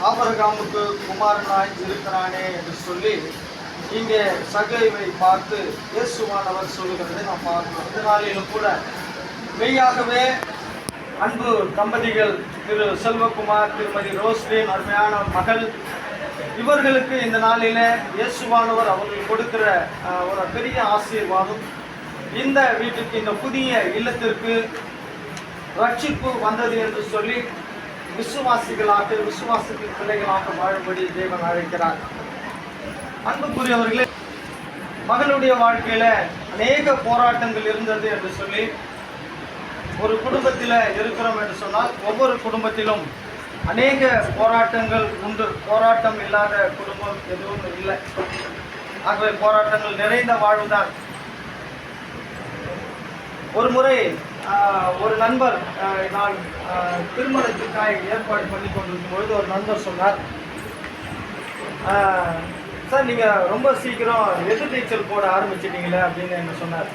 ஆபிரகாமுக்கு குமாரனாய் இருக்கிறானே என்று சொல்லி இங்கே சகைவை பார்த்து இயேசுவானவர் சொல்லுகிறதை நாம் பார்க்கிறோம். இந்த நாளிலும் கூட மெய்யாகவே அன்பு தம்பதிகள் திரு செல்வகுமார், திருமதி ரோஸ்லின் அருமையான மகள், இவர்களுக்கு இந்த நாளில் இயேசுவானவர் அவர்கள் கொடுக்கிற ஒரு பெரிய ஆசீர்வாதம். இந்த வீட்டுக்கு, இந்த புதிய இல்லத்திற்கு ரட்சிப்பு வந்தது என்று சொல்லி விசுவாசிகளாக, விசுவாசத்தின் பிள்ளைகளாக வாழும்படி தேவன் அழைக்கிறார். அன்புக்குரியவர்களே, மகளுடைய வாழ்க்கையில அநேக போராட்டங்கள் இருந்தது என்று சொல்லி, ஒரு குடும்பத்தில் இருக்கிறோம் என்று சொன்னால் ஒவ்வொரு குடும்பத்திலும் அநேக போராட்டங்கள் உண்டு. போராட்டம் இல்லாத குடும்பம் எதுவும் இல்லை. ஆகவே போராட்டங்கள் நிறைந்த வாழ்வுதான். ஒரு முறை ஒரு நண்பர், நான் திருமணத்துக்காக ஏற்பாடு பண்ணி கொண்டிருக்கும் பொழுது ஒரு நண்பர் சொன்னார், சார் நீங்கள் ரொம்ப சீக்கிரம் எதிர்நீச்சல் போட ஆரம்பிச்சிட்டீங்களே அப்படின்னு என்ன சொன்னார்.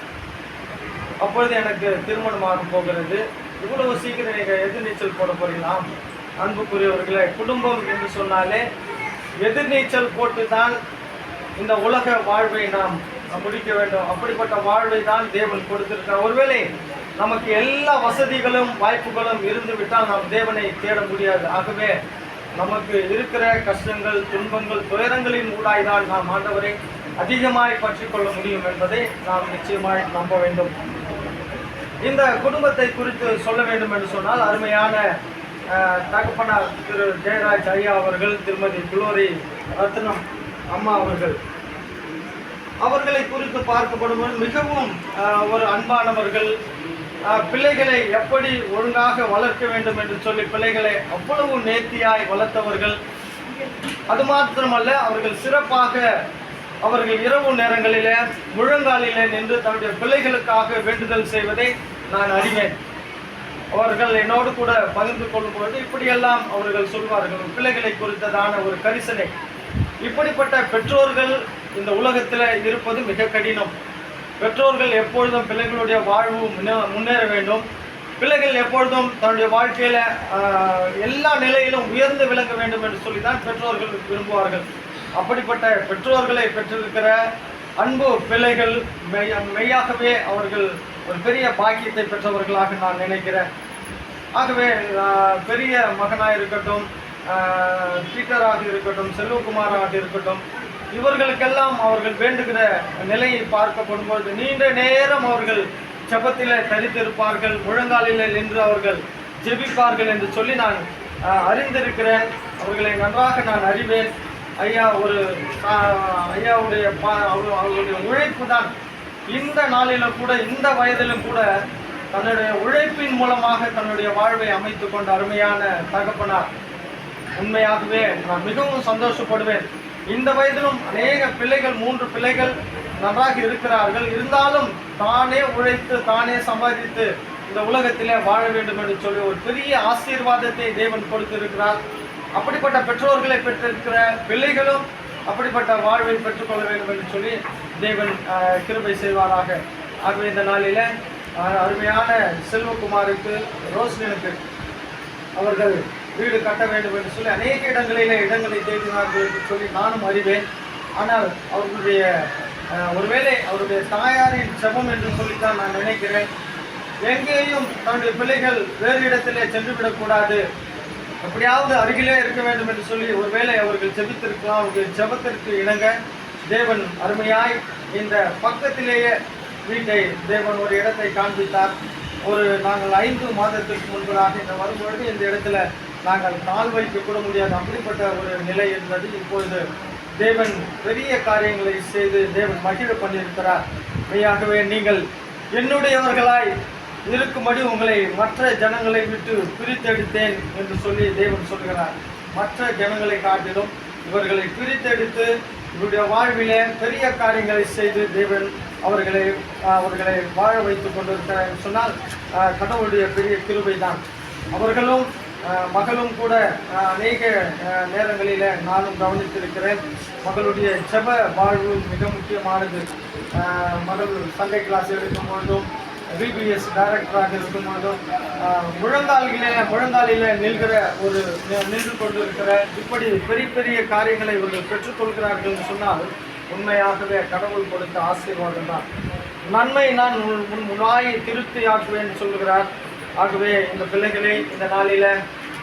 அப்பொழுது எனக்கு திருமணமாக போகிறது, இவ்வளவு சீக்கிரம் நீங்கள் எதிர்நீச்சல் போட போறீங்களா? அன்புக்குரியவர்களே, குடும்பம் என்று சொன்னாலே எதிர்நீச்சல் போட்டு தான் இந்த உலக வாழ்வை நாம் முடிக்க வேண்டும். அப்படிப்பட்ட வாழ்வை தான் தேவன் கொடுத்திருக்கிறார். ஒருவேளை நமக்கு எல்லா வசதிகளும் வாய்ப்புகளும் இருந்து விட்டால் நாம் தேவனை தேட முடியாது. ஆகவே நமக்கு இருக்கிற கஷ்டங்கள், துன்பங்கள், துயரங்களின் ஊடாய்தான் நாம் ஆண்டவரை அதிகமாய் பற்றி கொள்ள முடியும் என்பதை நாம் நிச்சயமாய் நம்ப வேண்டும். இந்த குடும்பத்தை குறித்து சொல்ல வேண்டும் என்று சொன்னால், அருமையான தகப்பனார் திரு ஜெயராஜ் ஐயா அவர்கள், திருமதி குளோரி ரத்னம் அம்மா அவர்களை குறித்து பார்க்கப்படும்போது மிகவும் ஒரு அன்பானவர்கள். பிள்ளைகளை எப்படி ஒழுங்காக வளர்க்க வேண்டும் என்று சொல்லி பிள்ளைகளை அவ்வளவு நேர்த்தியாய் வளர்த்தவர்கள். அது மாத்திரமல்ல, அவர்கள் சிறப்பாக அவர்கள் இரவு நேரங்களிலே முழங்காலிலே நின்று தன்னுடைய பிள்ளைகளுக்காக வேண்டுதல் செய்வதை நான் அறிவேன். அவர்கள் என்னோடு கூட பகிர்ந்து கொள்ளும் பொழுது இப்படியெல்லாம் அவர்கள் சொல்வார்கள், பிள்ளைகளை குறித்ததான ஒரு கரிசனை. இப்படிப்பட்ட பெற்றோர்கள் இந்த உலகத்தில் இருப்பது மிக கடினம். பெற்றோர்கள் எப்பொழுதும் பிள்ளைகளுடைய வாழ்வு முன்னேற வேண்டும். பிள்ளைகள் எப்பொழுதும் தன்னுடைய வாழ்க்கையில் எல்லா நிலையிலும் உயர்ந்து விளங்க வேண்டும் என்று சொல்லித்தான் பெற்றோர்கள் விரும்புவார்கள். அப்படிப்பட்ட பெற்றோர்களை பெற்றிருக்கிற அன்பு பிள்ளைகள் மெய்யாகவே அவர்கள் ஒரு பெரிய பாக்கியத்தை பெற்றவர்களாக நான் நினைக்கிறேன். ஆகவே பெரிய மகனாக இருக்கட்டும், பீட்டராக இருக்கட்டும், செல்வகுமாராக இருக்கட்டும், இவர்களுக்கெல்லாம் அவர்கள் வேண்டுகிற நிலையை பார்க்கப்படும்போது நீண்ட நேரம் அவர்கள் ஜெபத்தில் தரித்திருப்பார்கள், முழங்காலில் நின்று அவர்கள் ஜெபிப்பார்கள் என்று சொல்லி நான் அறிந்திருக்கிறேன். அவர்களை நன்றாக நான் அறிவேன். ஐயாவுடைய அவர்களுடைய உழைப்பு தான் இந்த நாளிலும் கூட, இந்த வயதிலும் கூட தன்னுடைய உழைப்பின் மூலமாக தன்னுடைய வாழ்வை அமைத்து கொண்ட அருமையான தகப்பனார். உண்மையாகவே நான் மிகவும் சந்தோஷப்படுவேன். இந்த வயதிலும் அநேக பிள்ளைகள், 3 பிள்ளைகள் நன்றாக இருக்கிறார்கள். இருந்தாலும் தானே உழைத்து தானே சம்பாதித்து இந்த உலகத்திலே வாழ வேண்டும் என்று சொல்லி ஒரு பெரிய ஆசீர்வாதத்தை தேவன் கொடுத்திருக்கிறார். அப்படிப்பட்ட பெற்றோர்களை பெற்றிருக்கிற பிள்ளைகளும் அப்படிப்பட்ட வாழ்வை பெற்றுக்கொள்ள வேண்டும் என்று சொல்லி தேவன் கிருபை செய்வாராக. ஆகவே இந்த நாளில் அருமையான செல்வகுமாருக்கு, ரோஸ்லினுக்கு அவர்கள் வீடு கட்ட வேண்டும் என்று சொல்லி அநேக இடங்களை தேடினார்கள் என்று சொல்லி நானும் அறிவேன். ஆனால் அவர்களுடைய ஒருவேளை அவருடைய தாயாரின் ஜெபம் என்று சொல்லித்தான் நான் நினைக்கிறேன். எங்கேயும் தன்னுடைய பிள்ளைகள் வேறு இடத்திலே சென்றுவிடக்கூடாது, எப்படியாவது அருகிலே இருக்க வேண்டும் என்று சொல்லி ஒருவேளை அவர்கள் ஜெபித்திருக்கலாம். அவருடைய ஜெபத்திற்கு இணங்க தேவன் அருமையாய் இந்த பக்கத்திலேயே வீட்டை தேவன் ஒரு இடத்தை காண்பித்தார். நாங்கள் 5 மாதத்திற்கு முன்பதாக இந்த வரும்பொழுது இந்த இடத்துல நாங்கள் கால் வைக்க கூட முடியாது, அப்படிப்பட்ட ஒரு நிலை இருந்தது. இப்பொழுது தேவன் பெரிய காரியங்களை செய்து தேவன் மகிழ பண்ணியிருக்கிறார். மெய்யாகவே நீங்கள் என்னுடையவர்களாய் இருக்கும்படி உங்களை மற்ற ஜனங்களை விட்டு பிரித்தெடுத்தேன் என்று சொல்லி தேவன் சொல்கிறார். மற்ற ஜனங்களை காட்டிலும் இவர்களை பிரித்தெடுத்து இவருடைய வாழ்விலே பெரிய காரியங்களை செய்து தேவன் அவர்களை வாழ வைத்துக் கொண்டிருக்கிறார் என்று சொன்னால் கடவுளுடைய பெரிய கிருபை தான். அவர்களும் மகளும் கூட அநேக நேரங்களில் நானும் கவனித்திருக்கிறேன். மகளுடைய ஜெப வாழ்வு மிக முக்கியமானது. மகள் சண்டே கிளாஸ் எடுக்கும் பொழுதும் பிபிஎஸ் டைரக்டராக இருக்கும்போதும் முழங்காலில் நின்று கொண்டிருக்கிற இப்படி பெரிய பெரிய காரியங்களை இவர்கள் பெற்றுக்கொள்கிறார்கள் சொன்னால் உண்மையாகவே கடவுள் கொடுத்த ஆசீர்வாதம் தான். நன்மை நான் உன் வாயை திருப்தியாக்குவேன் சொல்லுகிறார். ஆகவே இந்த பிள்ளைகளை இந்த நாளில்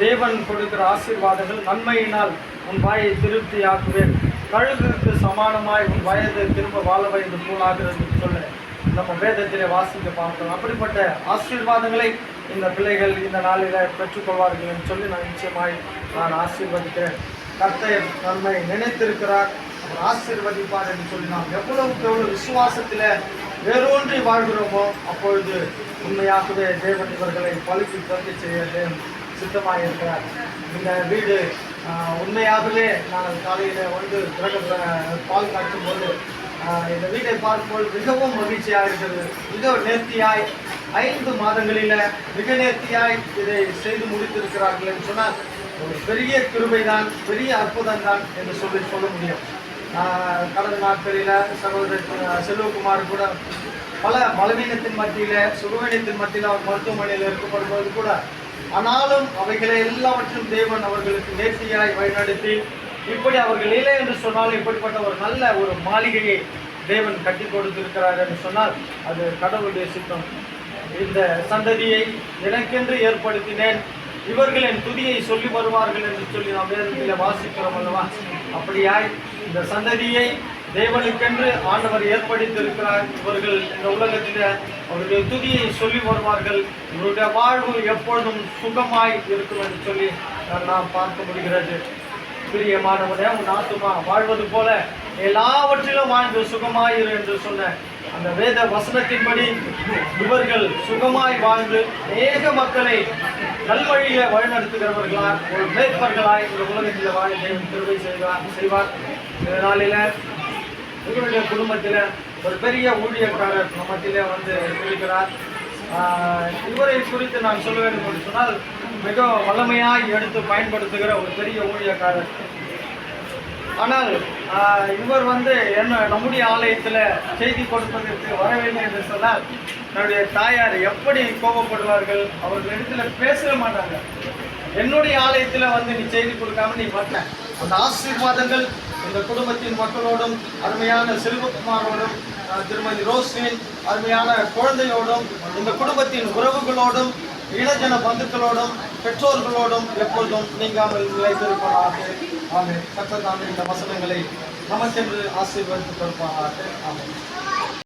தேவன் கொடுக்கிற ஆசீர்வாதங்கள், நன்மையினால் உன் வாயை திருப்தியாக்குவேன், கழுகுக்கு சமானமாய் உன் வயது திரும்ப வாழ வயது போலாகிறது சொல்ல நம்ம வேதத்திலே வாசிக்க பார்க்கிறோம். அப்படிப்பட்ட ஆசீர்வாதங்களை இந்த பிள்ளைகள் இந்த நாளில் பெற்றுக்கொள்வார்கள் என்று சொல்லி நான் ஆசீர்வதிக்கிறேன். கர்த்தர் நன்மை நினைத்திருக்கிறார், அவர் ஆசீர்வதிப்பார் என்று சொல்லி நாம் எவ்வளவுக்கு எவ்வளவு விசுவாசத்தில் வேறொன்றி வாழ்கிறோமோ அப்பொழுது உண்மையாகவே தேவன் இவர்களை பழுக்கி பருகி செய்ய சித்தமாக இருக்கிறார். இந்த வீடு உண்மையாகவே நாங்கள் காலையில் வந்து பால் காட்டும் போது இந்த வீட்டை பார்க்கும்போது மிகவும் மகிழ்ச்சியாக இருக்கிறது. மிக நேர்த்தியாய் 5 மாதங்களில் மிக நேர்த்தியாய் இதை செய்து முடித்திருக்கிறார்கள் என்று சொன்னால் ஒரு பெரிய கிருபை தான், பெரிய அற்புதம் தான் என்று சொல்ல முடியும். கடந்த நாட்களில் சகோதரர் செல்வகுமார் கூட பல பலவீனத்தின் மத்தியில், சுகவீனத்தின் மத்தியில் அவர் மருத்துவமனையில் இருக்கப்படும்போது கூட, ஆனாலும் அவைகளை எல்லாவற்றும் தேவன் அவர்களுக்கு நேர்த்தியாய் வழிநடத்தி இப்படி அவர்கள் இல்லை என்று சொன்னால் இப்படிப்பட்ட ஒரு நல்ல ஒரு மாளிகையை தேவன் கட்டி கொடுத்திருக்கிறார் என்று சொன்னால் அது கடவுளுடைய சித்தம். இந்த சந்ததியை எனக்கென்று ஏற்படுத்தினேன், இவர்கள் என் துதியை சொல்லி வருவார்கள் என்று சொல்லி நாம் வேதத்தில் வாசிக்கிறோம் அல்லவா? அப்படியாய் இந்த சந்ததியை தேவனுக்கென்று ஆண்டவர் ஏற்படுத்தியிருக்கிறார். இவர்கள் இந்த உலகத்தில் அவருடைய துதியை சொல்லி வருவார்கள், இவருடைய வாழ்வு எப்பொழுதும் சுகமாய் இருக்கும் என்று சொல்லி நாம் பார்க்க முடிகிறது. பிரியமானவனே, உன் ஆத்துமா வாழ்வது போல எல்லாவற்றிலும் வாழ்ந்து சுகமாயிரு என்று சொன்ன அந்த வேத வசனத்தின்படி இவர்கள் சுகமாய் வாழ்ந்து அநேக மக்களை நல்வழியில வழிநடத்துகிறவர்களாய், ஒரு மேற்பர்களாய் இந்த உலகத்தில் வாழ தேவன் கிருபை செய்வார். இந்த நாளில் இவருடைய குடும்பத்தில் ஒரு பெரிய ஊழியக்காரர் நம்மத்திலே வந்து இருக்கிறார். இவரை குறித்து நான் சொல்ல வேண்டும் என்று சொன்னால் மிக வல்லமையாய் எடுத்து பயன்படுத்துகிற ஒரு பெரிய ஊழியக்காரர். ஆனால் இவர் வந்து நம்முடைய ஆலயத்தில் செய்தி கொடுப்பதற்கு வரவில்லை என்று சொன்னால் என்னுடைய தாயார் எப்படி கோபப்படுவார்கள், அவர்கள் இடத்துல பேசவே மாட்டாங்க. என்னுடைய ஆலயத்தில் வந்து நீ செய்தி கொடுக்காம நீ வரல. அந்த ஆசீர்வாதங்கள் இந்த குடும்பத்தின் மக்களோடும், அருமையான செல்வகுமாரோடும், திருமதி ரோஸ்வின் அருமையான குழந்தையோடும், இந்த குடும்பத்தின் உறவுகளோடும், இளஜன பந்துக்களோடும், பெற்றோர்களோடும் எப்பொழுதும் நீங்காமல் நிலைத்திருப்பதாக. ஆமென். கர்த்தர் தாமே இந்த வசனங்களை நமக்கென்று ஆசீர்வதித்து கொடுப்பார்கள். ஆமென்.